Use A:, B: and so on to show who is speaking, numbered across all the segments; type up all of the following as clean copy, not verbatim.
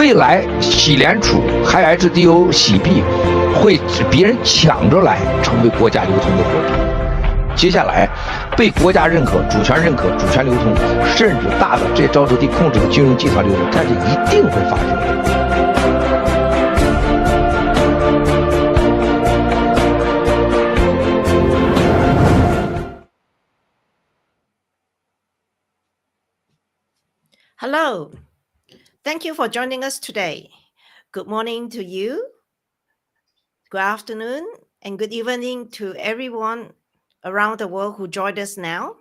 A: 未来洗联储还 HDO 洗币会别人抢着来成为国家流通的货币。接下来被国家认可、主权认可、主权流通，甚至大的这沼泽地控制的金融集团流通，这是一定会发生的。
B: Hello, thank you for joining us today. Good morning to you, good afternoon, and good evening to everyone around the world who joined us now.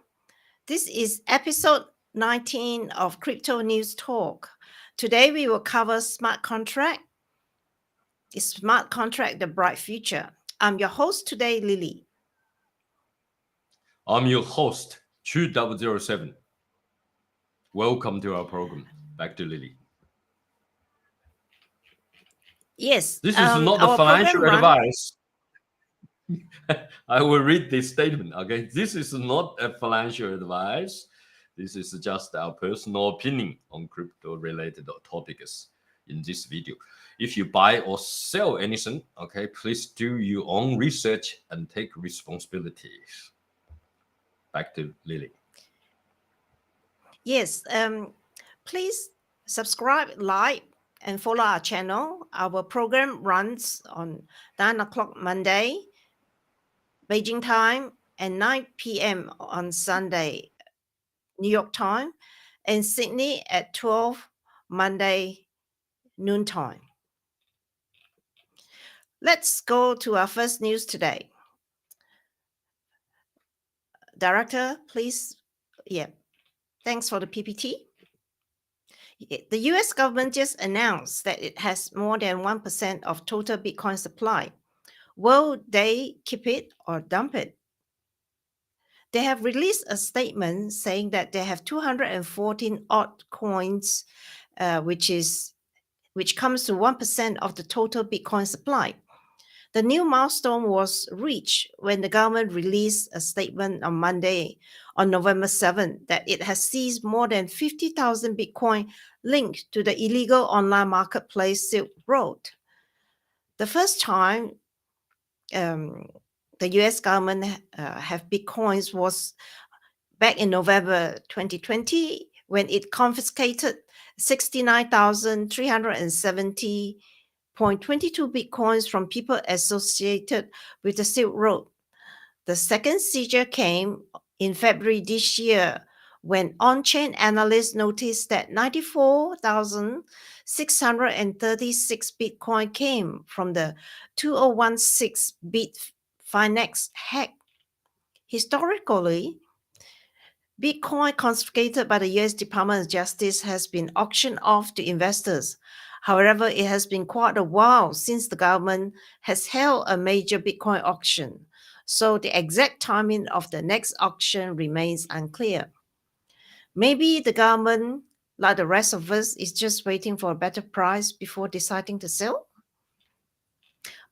B: This is episode 19 of Crypto News Talk. Today we will cover smart contract. Is smart contract the bright future? I'm your host today, Lily.
C: I'm your host, True007. Welcome to our program. Back to Lily.
B: Yes.
C: This is not a financial advice. I will read this statement, okay? This is not a financial advice. This is just our personal opinion on crypto-related topics in this video. If you buy or sell anything, okay, please do your own research and take responsibilities. Back to Lily.
B: Yes, please subscribe, like, and follow our channel. Our program runs on 9 o'clock Monday, Beijing time, and 9 p.m. on Sunday, New York time, and Sydney at 12 Monday noon time. Let's go to our first news today. Director, please. Yeah. Thanks for the PPT. The US government just announced that it has more than 1% of total Bitcoin supply. Will they keep it or dump it? They have released a statement saying that they have 214 odd coins, which comes to 1% of the total Bitcoin supply. The new milestone was reached when the government released a statement on Monday, on November 7, that it has seized more than 50,000 Bitcoin linked to the illegal online marketplace Silk Road. The first time the US government have Bitcoins was back in November 2020, when it confiscated 69,370.22 Bitcoins from people associated with the Silk Road. The second seizure came in February this year, when on-chain analysts noticed that 94,636 Bitcoin came from the 2016 Bitfinex hack. Historically, Bitcoin confiscated by the US Department of Justice has been auctioned off to investors. However, it has been quite a while since the government has held a major Bitcoin auction, so the exact timing of the next auction remains unclear. Maybe the government, like the rest of us, is just waiting for a better price before deciding to sell?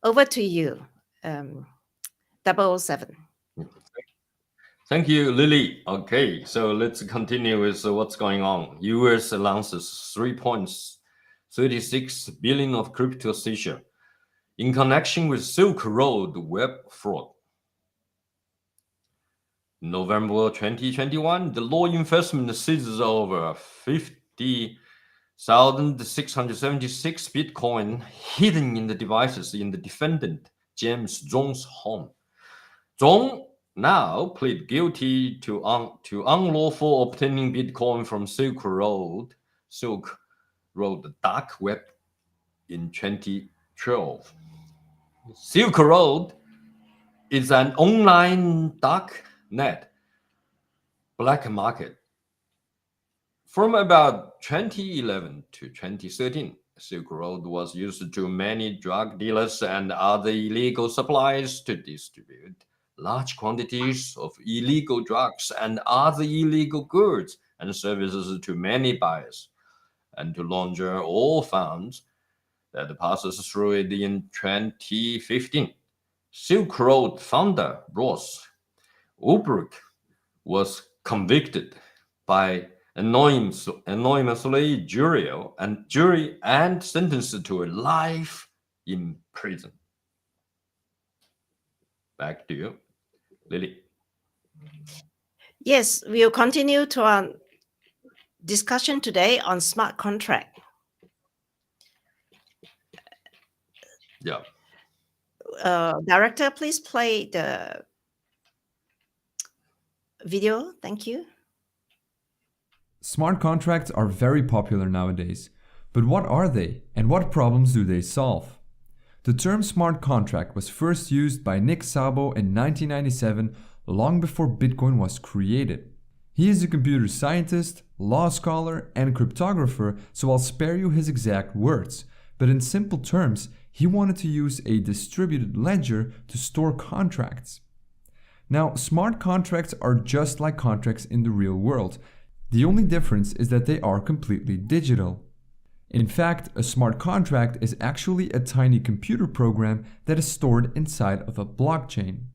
B: Over to you, 007.
C: Thank you, Lily. Okay, so let's continue with what's going on. US announces 3.36 billion of crypto seizure in connection with Silk Road web fraud. November 2021, the law enforcement seizes over 50,676 Bitcoin hidden in the devices in the defendant James Zhong's home. Zhong now plead guilty to unlawful obtaining Bitcoin from Silk Road dark web in 2012. Silk Road is an online dark net black market. From about 2011 to 2013, Silk Road was used to many drug dealers and other illegal suppliers to distribute large quantities of illegal drugs and other illegal goods and services to many buyers, and to launder all funds that passes through it in 2015. Silk Road founder Ross Ulbricht was convicted by anonymously jury and sentenced to a life in prison. Back to you, Lily.
B: Yes, we'll continue to our discussion today on smart contract.
C: Yeah.
B: Director, please play the video. Thank you.
D: Smart contracts are very popular nowadays, but what are they and what problems do they solve? The term smart contract was first used by Nick Szabo in 1997, long before Bitcoin was created. He is a computer scientist, law scholar, and cryptographer, so I'll spare you his exact words, but in simple terms, he wanted to use a distributed ledger to store contracts. Now, smart contracts are just like contracts in the real world. The only difference is that they are completely digital. In fact, a smart contract is actually a tiny computer program that is stored inside of a blockchain.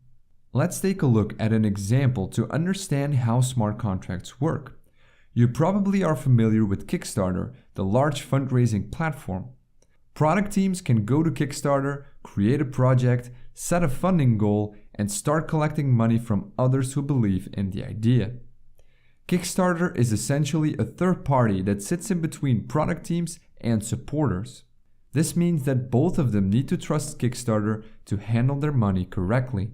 D: Let's take a look at an example to understand how smart contracts work. You probably are familiar with Kickstarter, the large fundraising platform. Product teams can go to Kickstarter, create a project, set a funding goal, and start collecting money from others who believe in the idea. Kickstarter is essentially a third party that sits in between product teams and supporters. This means that both of them need to trust Kickstarter to handle their money correctly.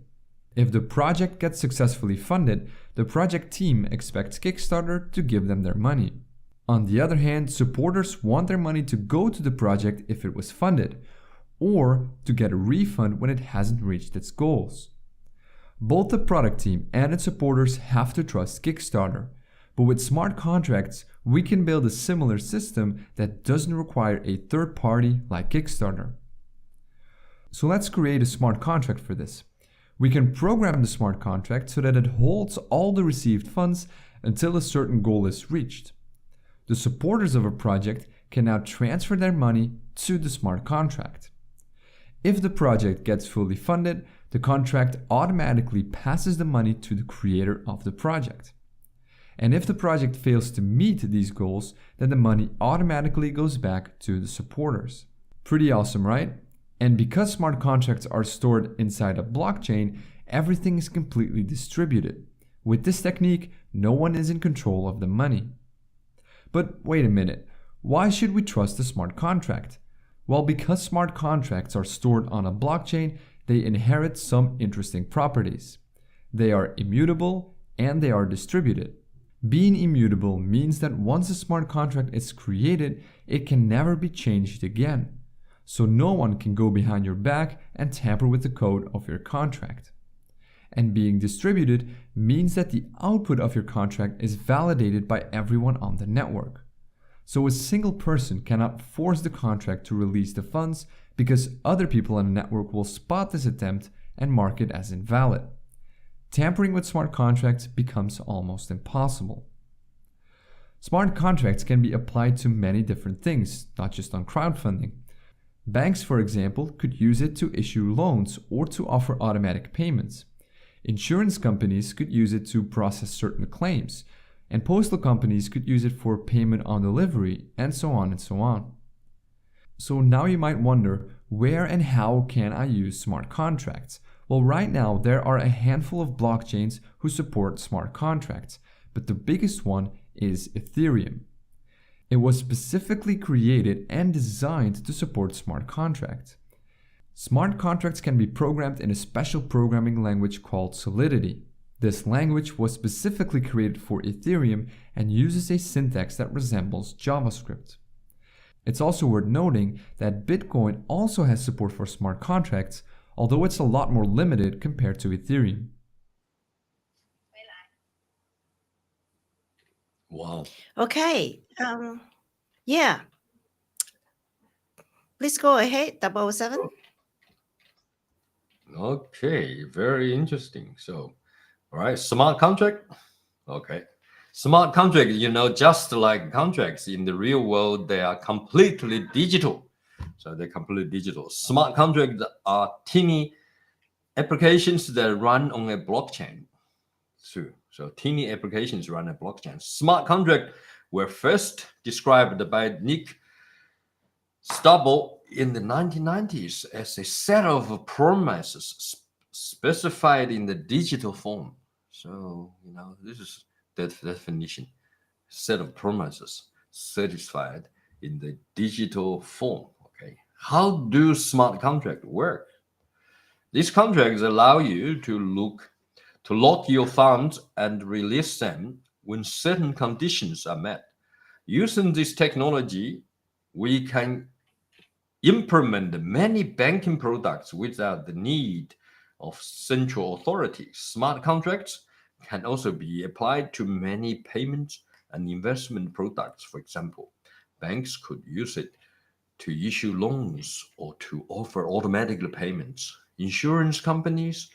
D: If the project gets successfully funded, the project team expects Kickstarter to give them their money. On the other hand, supporters want their money to go to the project if it was funded, or to get a refund when it hasn't reached its goals. Both the product team and its supporters have to trust Kickstarter, but with smart contracts, we can build a similar system that doesn't require a third party like Kickstarter. So let's create a smart contract for this. We can program the smart contract so that it holds all the received funds until a certain goal is reached. The supporters of a project can now transfer their money to the smart contract. If the project gets fully funded, the contract automatically passes the money to the creator of the project. And if the project fails to meet these goals, then the money automatically goes back to the supporters. Pretty awesome, right? And because smart contracts are stored inside a blockchain, everything is completely distributed. With this technique, no one is in control of the money. But wait a minute, why should we trust a smart contract? Well, because smart contracts are stored on a blockchain, they inherit some interesting properties. They are immutable and they are distributed. Being immutable means that once a smart contract is created, it can never be changed again. So no one can go behind your back and tamper with the code of your contract. And being distributed means that the output of your contract is validated by everyone on the network. So a single person cannot force the contract to release the funds because other people on the network will spot this attempt and mark it as invalid. Tampering with smart contracts becomes almost impossible. Smart contracts can be applied to many different things, not just on crowdfunding. Banks, for example, could use it to issue loans or to offer automatic payments. Insurance companies could use it to process certain claims, and postal companies could use it for payment on delivery, and so on and so on. So now you might wonder, where and how can I use smart contracts? Well, right now there are a handful of blockchains who support smart contracts, but the biggest one is Ethereum. It was specifically created and designed to support smart contracts. Smart contracts can be programmed in a special programming language called Solidity. This language was specifically created for Ethereum and uses a syntax that resembles JavaScript. It's also worth noting that Bitcoin also has support for smart contracts, although it's a lot more limited compared to Ethereum.
C: Wow.
B: Okay. Yeah. Please go ahead, 007.
C: Okay, very interesting. So, all right, smart contract. Okay. Smart contract, just like contracts in the real world, they are completely digital. So they're completely digital. Smart contracts are teeny applications that run on a blockchain. So teeny applications run a blockchain. Smart contract were first described by Nick Szabo in the 1990s as a set of promises specified in the digital form. So, this is the definition. Set of promises satisfied in the digital form. Okay. How do smart contracts work? These contracts allow you to lock your funds and release them when certain conditions are met. Using this technology, we can implement many banking products without the need of central authority. Smart contracts can also be applied to many payments and investment products. For example, banks could use it to issue loans or to offer automatic payments. Insurance companies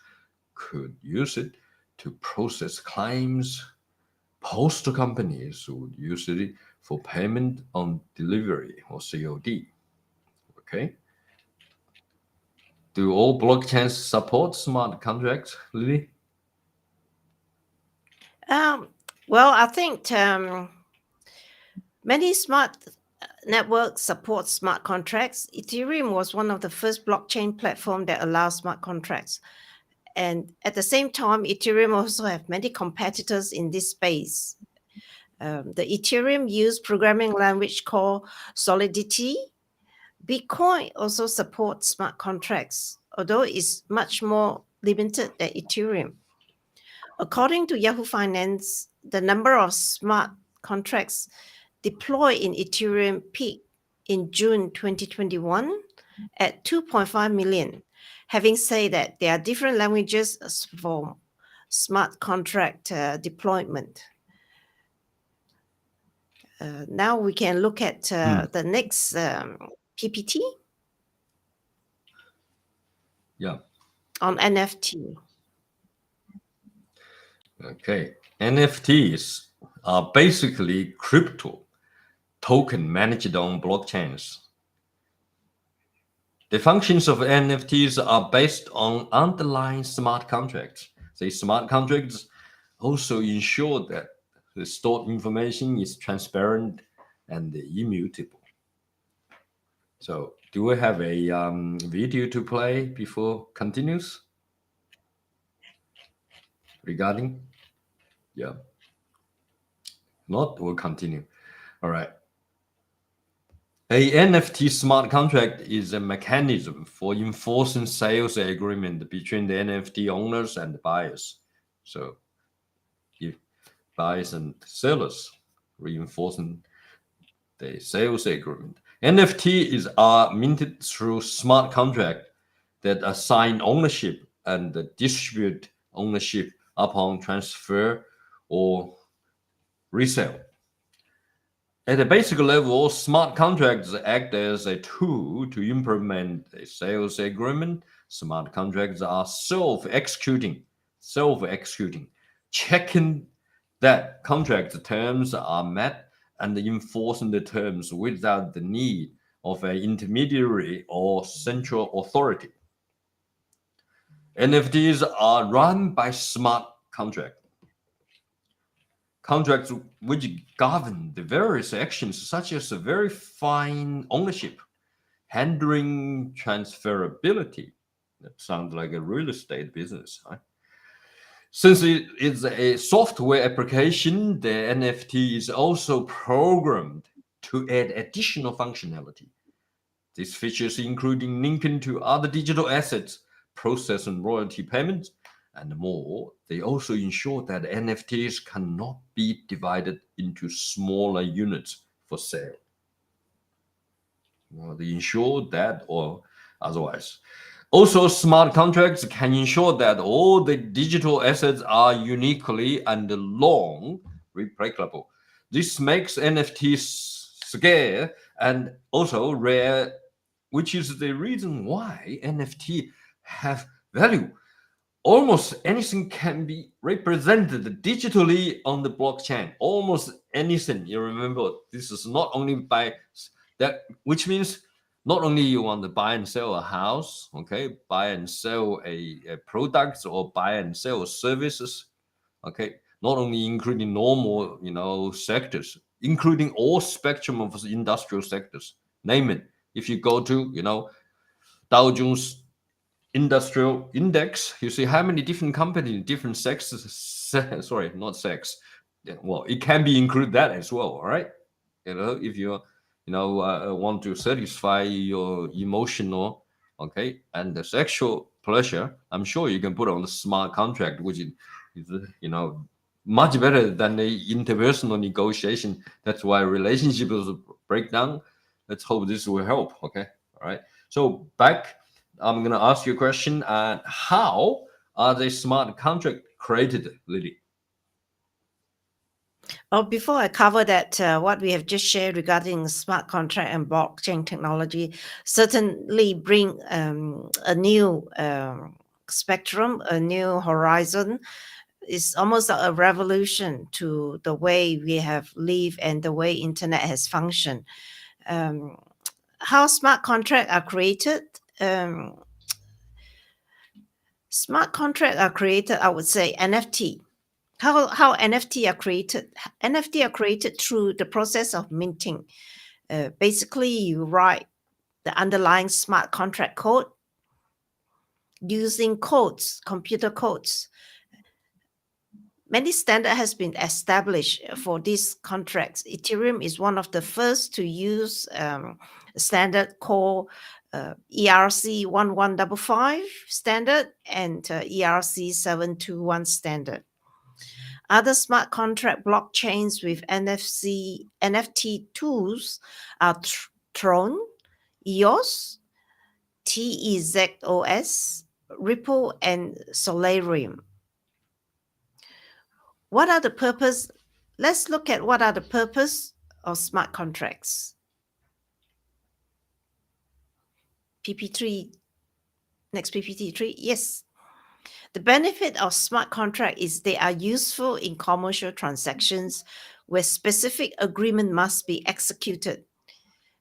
C: could use it to process claims. Postal companies would use it for payment on delivery or COD. Okay. Do all blockchains support smart contracts, Lily?
B: Well, I think many smart networks support smart contracts. Ethereum was one of the first blockchain platforms that allows smart contracts. And at the same time, Ethereum also have many competitors in this space. The Ethereum use programming language called Solidity. Bitcoin also supports smart contracts, although it's much more limited than Ethereum. According to Yahoo Finance, the number of smart contracts deployed in Ethereum peaked in June 2021 at 2.5 million. Having said that, there are different languages for smart contract deployment. Now we can look at the next PPT.
C: Yeah.
B: On NFT.
C: Okay. NFTs are basically crypto token managed on blockchains. The functions of NFTs are based on underlying smart contracts. The smart contracts also ensure that the stored information is transparent and immutable. So, do we have a video to play before continues? Regarding? Yeah. Not, we'll continue. All right. A NFT smart contract is a mechanism for enforcing sales agreement between the NFT owners and the buyers. So, if buyers and sellers reinforcing the sales agreement. NFT are minted through smart contract that assign ownership and distribute ownership upon transfer or resale. At a basic level, smart contracts act as a tool to implement a sales agreement. Smart contracts are self-executing, checking that contract terms are met and enforcing the terms without the need of an intermediary or central authority. NFTs are run by smart contracts. Contracts which govern the various actions such as verifying ownership, handling transferability. That sounds like a real estate business, right? Since it is a software application, the NFT is also programmed to add additional functionality. These features including linking to other digital assets, processing royalty payments, and more. They also ensure that NFTs cannot be divided into smaller units for sale. Well, they ensure that or otherwise. Also, smart contracts can ensure that all the digital assets are uniquely and long replicable. This makes NFTs scarce and also rare, which is the reason why NFT have value. Almost anything can be represented digitally on the blockchain. Almost anything. You remember, this is not only by that, which means not only you want to buy and sell a house, okay, buy and sell a product or buy and sell services, okay, not only including normal, sectors, including all spectrum of industrial sectors. Name it. If you go to, Dow Jones Industrial Index, you see how many different companies, different sexes. Sorry, not sex. Well, it can be include that as well. All right. If you want to satisfy your emotional, and the sexual pleasure, I'm sure you can put on the smart contract, which is much better than the interpersonal negotiation. That's why relationships break down. Let's hope this will help. Okay. All right. So back, I'm going to ask you a question. How are the smart contract created, Lily?
B: Oh, before I cover that, what we have just shared regarding smart contract and blockchain technology certainly bring a new spectrum, a new horizon. It's almost a revolution to the way we have lived and the way internet has functioned. How smart contracts are created? Smart contracts are created, I would say, NFT. How NFT are created? NFT are created through the process of minting. Basically, you write the underlying smart contract code using codes, computer codes. Many standard has been established for these contracts. Ethereum is one of the first to use a standard called ERC 1155 standard and ERC 721 standard. Other smart contract blockchains with NFT tools are Tron, EOS, TEZOS, Ripple, and Solarium. What are the purpose? Let's look at what are the purpose of smart contracts. PP3, next PPT3, yes. The benefit of smart contract is they are useful in commercial transactions where specific agreement must be executed.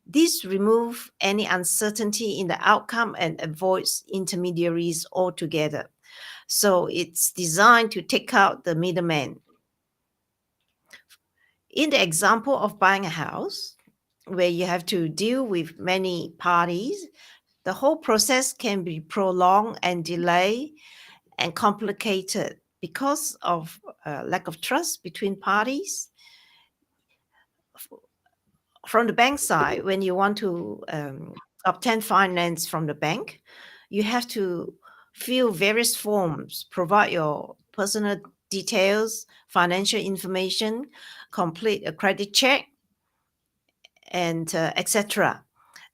B: This removes any uncertainty in the outcome and avoids intermediaries altogether. So it's designed to take out the middleman. In the example of buying a house, where you have to deal with many parties, the whole process can be prolonged and delayed and complicated because of lack of trust between parties. From the bank side, when you want to obtain finance from the bank, you have to fill various forms, provide your personal details, financial information, complete a credit check, and etc.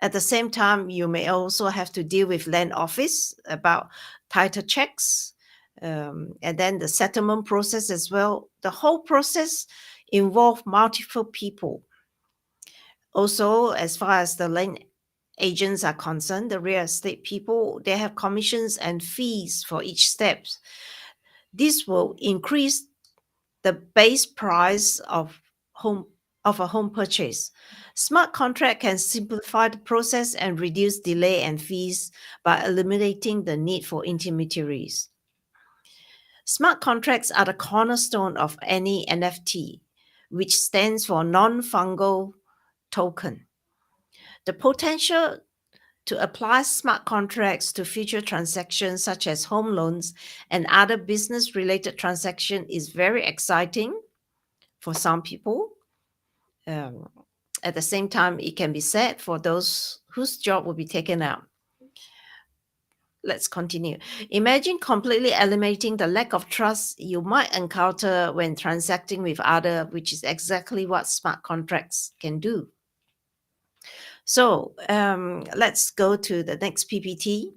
B: At the same time, you may also have to deal with land office about title checks, and then the settlement process as well. The whole process involves multiple people. Also, as far as the land agents are concerned, the real estate people, they have commissions and fees for each step. This will increase the base price of a home purchase. Smart contract can simplify the process and reduce delay and fees by eliminating the need for intermediaries. Smart contracts are the cornerstone of any NFT, which stands for non-fungible token. The potential to apply smart contracts to future transactions such as home loans and other business-related transactions is very exciting for some people. At the same time, it can be sad for those whose job will be taken out. Let's continue. Imagine completely eliminating the lack of trust you might encounter when transacting with others, which is exactly what smart contracts can do. So let's go to the next PPT.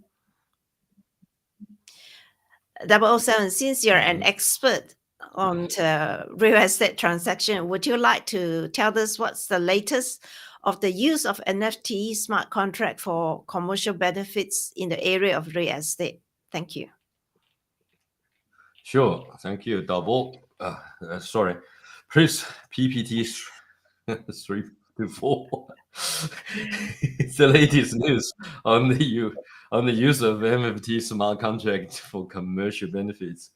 B: 007, since you're an expert on real estate transaction, would you like to tell us what's the latest of the use of NFT smart contract for commercial benefits in the area of real estate? Thank you.
C: Sure. Thank you, Double. Sorry. Please, PPT 3 to 4. It's the latest news on the use of NFT smart contract for commercial benefits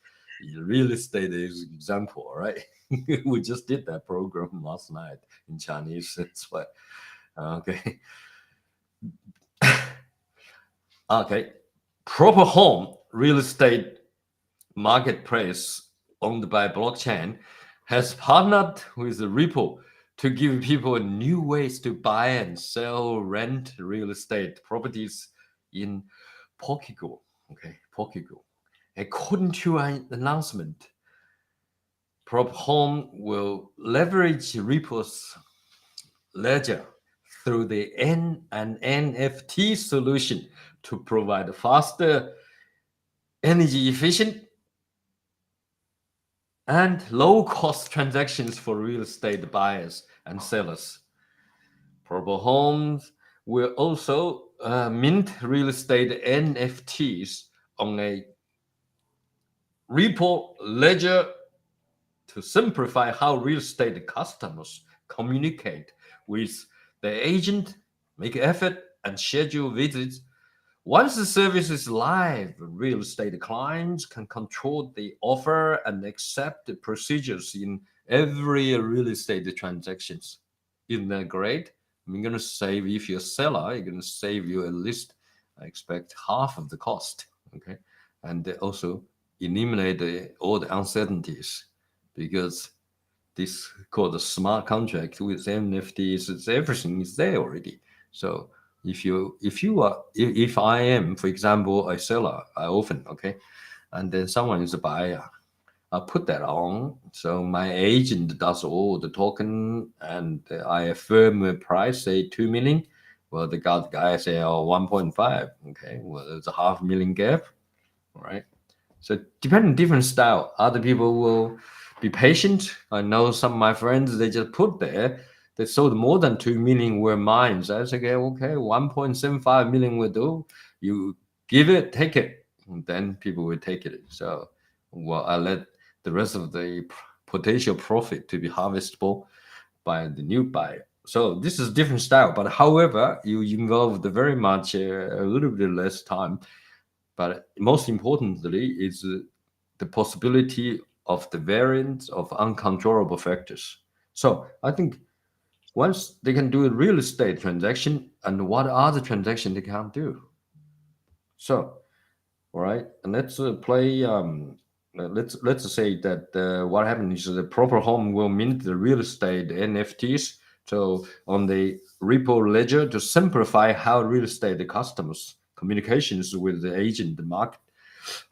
C: real estate is example, right? We just did that program last night in Chinese. That's why. Okay. Okay. Proper home real estate marketplace owned by blockchain has partnered with Ripple to give people new ways to buy and sell rent real estate properties in Portugal. Okay, Portugal. According to an announcement, Prop Home will leverage Ripple's ledger through the an NFT solution to provide faster, energy efficient, and low-cost transactions for real estate buyers and sellers. Proper Homes will also mint real estate NFTs on a Ripple ledger to simplify how real estate customers communicate with the agent, make effort, and schedule visits. Once the service is live, real estate clients can control the offer and accept the procedures in every real estate transactions. Isn't that great? I'm going to save, if you're a seller, you're going to save you at least, I expect, half of the cost. Okay. And also eliminate all the uncertainties, because this called a smart contract with NFTs, it's, everything is there already. So if I am, for example, a seller, I often, okay, and then someone is a buyer, I put that on. So my agent does all the token, and I affirm a price, say 2 million. Well, the guy say, 1.5. Okay, well, there's a $500,000 gap, right? So depending on different style, other people will be patient. I know some of my friends, they just put there, they sold more than 2 million were mine. So I said, okay, 1.75 million will do. You give it, take it, and then people will take it. So, well, I let the rest of the potential profit to be harvestable by the new buyer. So this is different style, but however, you involve very much a little bit less time. But most importantly is the possibility of the variance of uncontrollable factors. So I think once they can do a real estate transaction, and what other transaction they can't do. So, all right, and let's play. Let's say that what happens is the Proper Home will mint the real estate NFTs. So on the Ripple ledger to simplify how real estate customers communications with the agent, the market,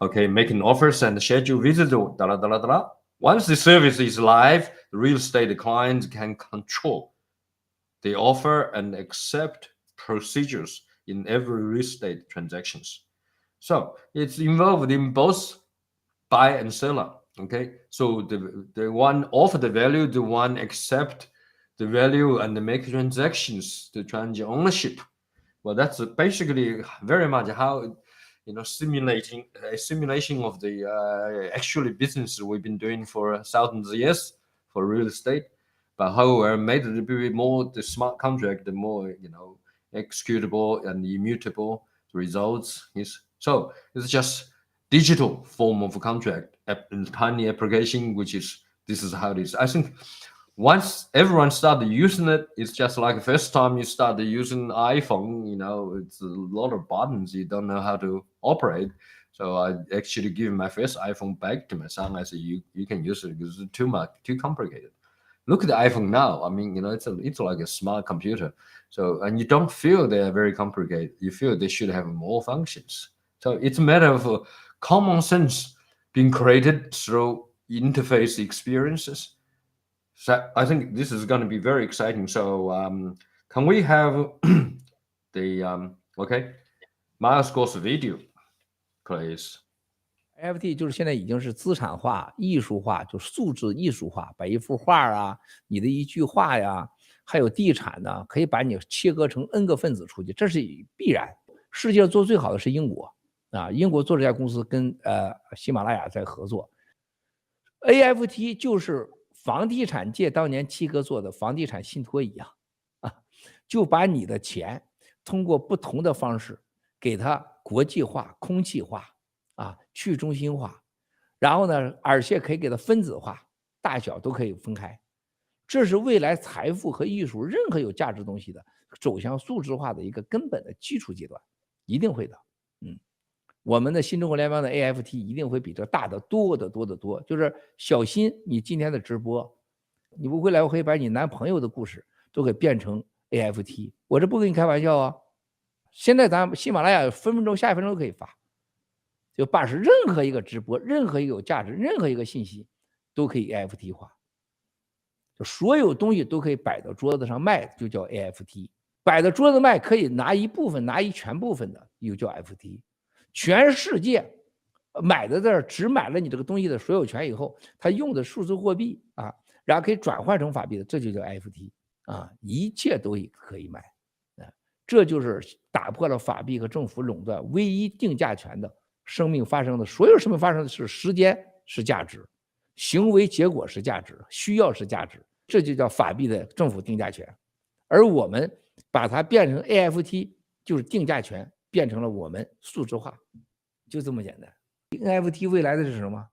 C: okay, making offers and schedule visits. Once the service is live, the real estate clients can control the offer and accept procedures in every real estate transactions. So it's involved in both buy and seller. Okay, so the one offer the value, the one accept the value and make transactions to change ownership. Well, that's basically very much how, simulation of the actually business we've been doing for thousands of years for real estate. But however, made it a bit more the smart contract, the more executable and immutable results is. So it's just digital form of a contract, tiny application, this is how it is. I think once everyone started using it, it's just like the first time you started using iPhone, it's a lot of buttons you don't know how to operate. So I actually give my first iPhone back to my son. I said, you can use it because it's too complicated. Look at the iPhone now. I mean, it's like a smart computer. So, and you don't feel they're very complicated. You feel they should have more functions. So it's a matter of common sense being created through interface experiences. So I think this is going to be very exciting. So can we have the Miles Go's video, please?
E: NFT 就是现在已经是资产化、艺术化，就素质艺术化，把一幅画啊、你的一句话呀，还有地产呢，可以把你切割成 N 个分子出去，这是必然。世界上做最好的是英国啊，英国做这家公司跟喜马拉雅在合作。NFT 就是房地产界当年七哥做的房地产信托一样啊，就把你的钱通过不同的方式给它国际化、空气化啊，去中心化，然后呢，而且可以给它分子化，大小都可以分开。这是未来财富和艺术任何有价值东西的走向数字化的一个根本的基础阶段，一定会的。我们的新中国联邦的 AFT 一定会比这大得多得多得多。就是小心你今天的直播，你不会来，我可以把你男朋友的故事都给变成 AFT， 我这不跟你开玩笑啊。现在咱喜马拉雅分分钟下一分钟都可以发，就把是任何一个直播，任何一个有价值，任何一个信息都可以 AFT 化，就所有东西都可以摆到桌子上卖，就叫 AFT。摆到桌子卖可以拿一部分，拿一全部分的，又叫 FT。全世界买的这儿只买了你这个东西的所有权以后，他用的数字货币啊，然后可以转换成法币的，这就叫 FT 啊，一切都可以买。这就是打破了法币和政府垄断唯一定价权的生命发生的，所有生命发生的是时间是价值，行为结果是价值，需要是价值，这就叫法币的政府定价权。而我们把它变成 AFT， 就是定价权变成了我们数字化，就这么简单。NFT 未来的是什么？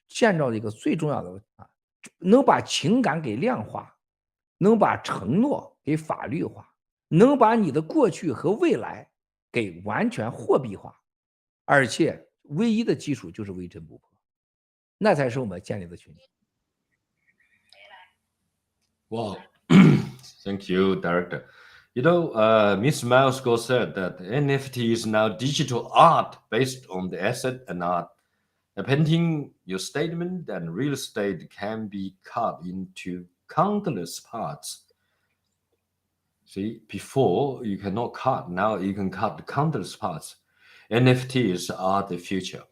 E: 建造一个最重要的能把情感给量化，能把承诺给法律化，能把你的过去和未来给完全货币化，而且唯一的基础就是微真不破，那才是我们建立的群体。
C: Wow, thank you, Director. You know, Ms. Milesco said that NFT is now digital art based on the asset and art. Appending your statement and real estate can be cut into countless parts. See, before you cannot cut, now you can cut countless parts. NFTs are the future.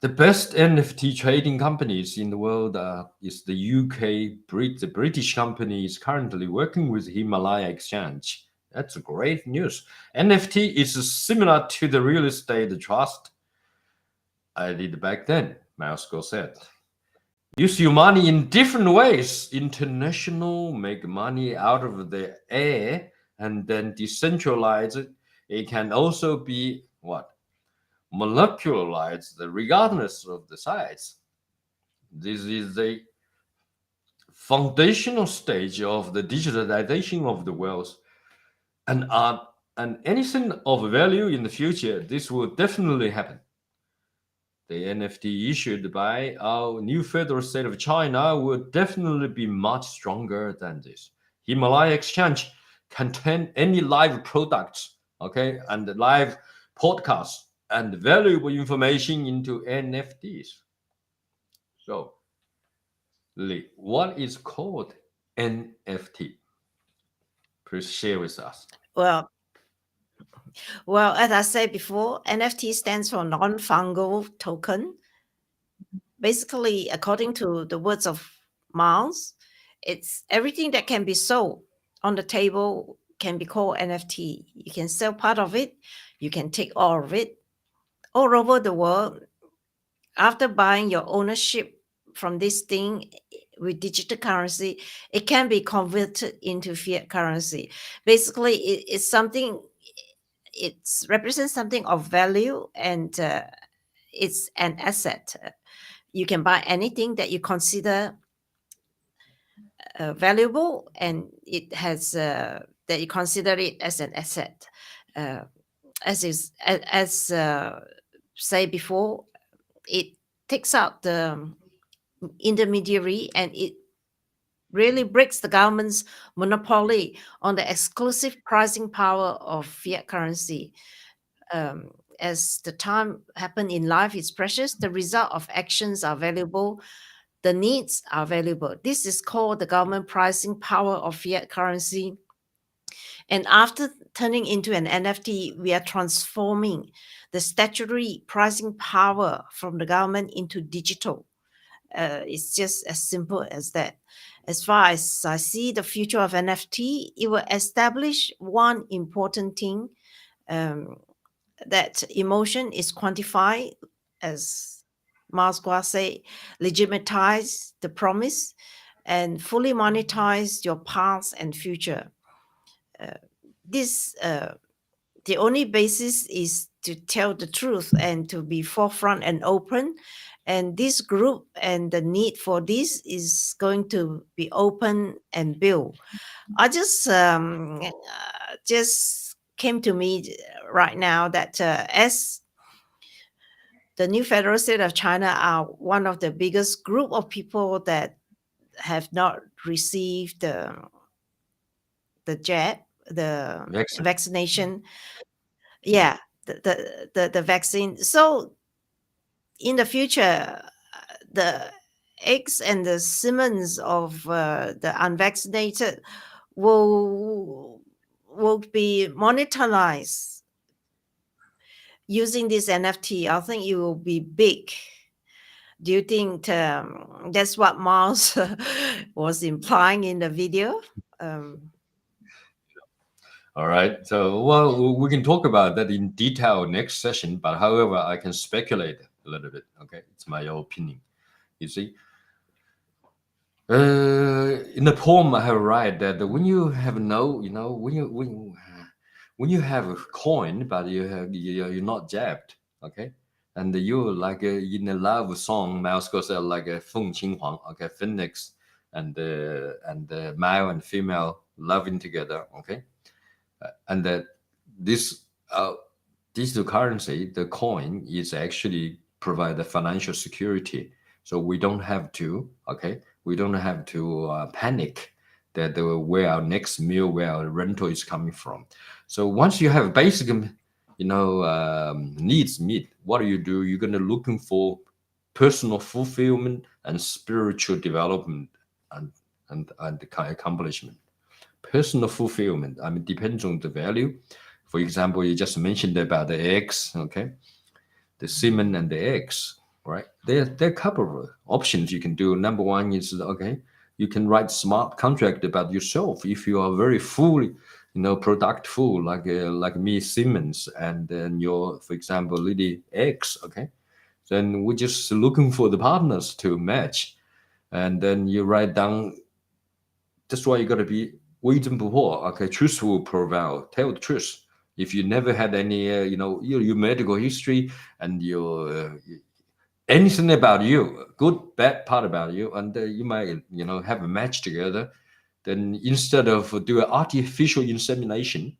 C: The best NFT trading companies in the world is the UK. The British company is currently working with Himalaya Exchange. That's great news. NFT is similar to the real estate trust I did back then, Milesco said. Use your money in different ways. International, make money out of the air and then decentralize it. It can also be what? Molecularized regardless of the size. This is the foundational stage of the digitalization of the world. And anything of value in the future, this will definitely happen. The NFT issued by our new federal state of China will definitely be much stronger than this. Himalaya Exchange can turn any live products, okay, and live podcasts and valuable information into NFTs. So, Lee, what is called NFT? Please share with us.
B: Well, as I said before, NFT stands for non-fungible token. Basically, according to the words of Miles, it's everything that can be sold on the table can be called NFT. You can sell part of it, you can take all of it. All over the world, after buying your ownership from this thing with digital currency, it can be converted into fiat currency. Basically, it's something, it represents something of value, and it's an asset. You can buy anything that you consider valuable, and it has that you consider it as an asset. As say before, it takes out the intermediary, and it really breaks the government's monopoly on the exclusive pricing power of fiat currency. As the time happen in life is precious, the result of actions are valuable, the needs are valuable. This is called the government pricing power of fiat currency. And after turning into an NFT, we are transforming the statutory pricing power from the government into digital. It's just as simple as that. As far as I see the future of NFT, it will establish one important thing, that emotion is quantified, as Masqua say, legitimatize the promise, and fully monetize your past and future. The only basis is to tell the truth and to be forefront and open. And this group and the need for this is going to be open and built. I just came to me right now that as the new federal state of China are one of the biggest group of people that have not received the jab, the vaccination. Yeah, the vaccine. So in the future, the X and the Simmons of the unvaccinated will be monetized using this NFT. I think it will be big. Do you think that's what Miles was implying in the video?
C: All right. So, well, we can talk about that in detail next session. But however, I can speculate a little bit. Okay, it's my opinion. You see, in the poem I have write that when you have when you have a coin, but you're not jabbed. Okay. And you like in a love song, Miles goes like a Feng Qinghuang, okay, phoenix and male and female loving together, okay, and that this digital currency, the coin, is actually provide the financial security, so we don't have to, panic that where our next meal, where our rental is coming from. So once you have basic needs met, what do? You're going to looking for personal fulfillment and spiritual development and accomplishment. Personal fulfillment, I mean, depends on the value. For example, you just mentioned about the eggs, okay, the semen and the eggs, right? There are a couple of options you can do. Number one is, okay, you can write smart contract about yourself if you are very fully productful, like me, Siemens, and then your, for example, Lily X, okay? Then we're just looking for the partners to match. And then you write down, that's why you got to be okay, truth will prevail, tell the truth. If you never had any, your medical history and your anything about you, good, bad part about you, and you might, have a match together. Then instead of doing artificial insemination,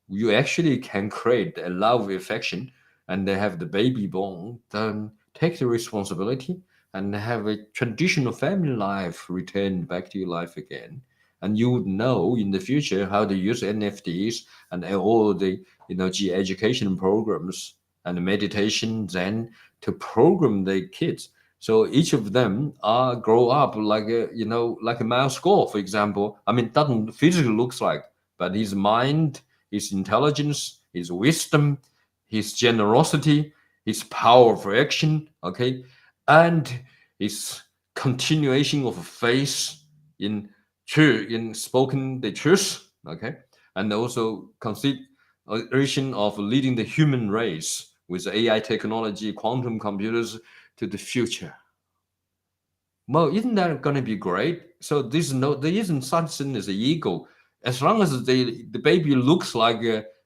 C: you actually can create a love affection and they have the baby born, then take the responsibility and have a traditional family life return back to your life again. And you would know in the future how to use NFTs and all the, education programs and meditation then to program the kids. So each of them grow up like a Miles Gore, for example. I mean, doesn't physically looks like, but his mind, his intelligence, his wisdom, his generosity, his power for action, okay, and his continuation of faith in spoken the truth, okay, and also consideration of leading the human race with AI technology, quantum computers, to the future. Well, isn't that going to be great? So there isn't such thing as an ego. As long as the baby looks like,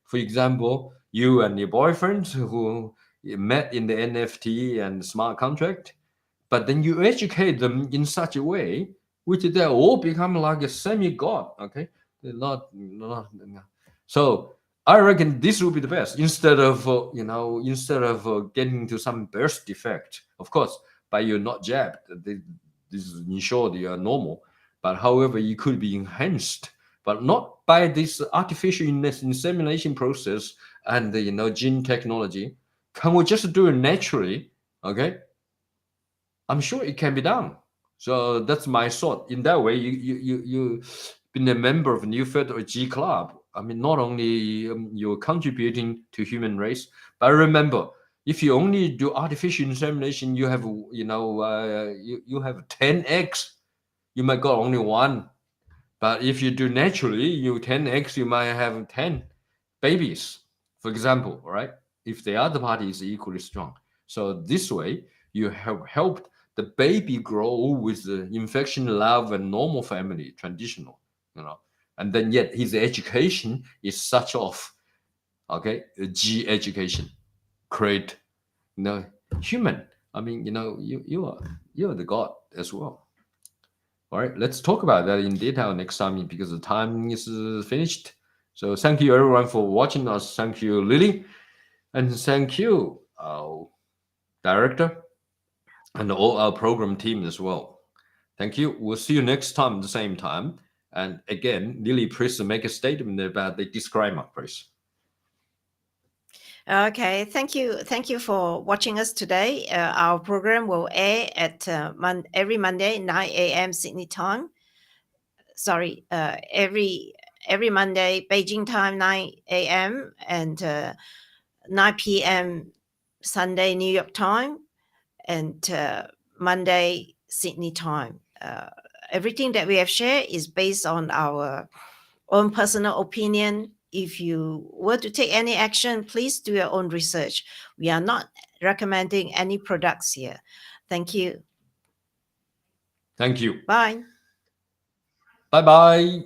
C: for example, you and your boyfriend who met in the NFT and smart contract, but then you educate them in such a way, which they all become like a semi-god, okay? They're not. So I reckon this will be the best instead of getting into some birth defect. Of course, by you're not jabbed, this is ensured you are normal. But however, you could be enhanced, but not by this artificial insemination process and the gene technology. Can we just do it naturally? Okay, I'm sure it can be done. So that's my thought. In that way, you been a member of New Federal G Club. I mean, not only you're contributing to human race, but remember, if you only do artificial insemination, you have you have 10 eggs. You might got only one. But if you do naturally, you 10 eggs, you might have 10 babies, for example, right? If the other party is equally strong. So this way, you have helped the baby grow with the infection, love, and normal family, traditional, and then yet his education is such of Okay, G education, create, human. I mean, you're the God as well. All right, let's talk about that in detail next time because the time is finished. So thank you everyone for watching us. Thank you, Lily, and thank you, our director, and all our program team as well. Thank you. We'll see you next time at the same time. And again, Lily, please make a statement about the disclaimer, please.
B: Okay, thank you for watching us today. Our program will air at every Monday 9 a.m. Sydney time. Sorry, every Monday Beijing time 9 a.m. and 9 p.m. Sunday New York time, and Monday Sydney time. Everything that we have shared is based on our own personal opinion. If you were to take any action, please do your own research. We are not recommending any products here. Thank you.
C: Thank you.
B: Bye.
C: Bye-bye.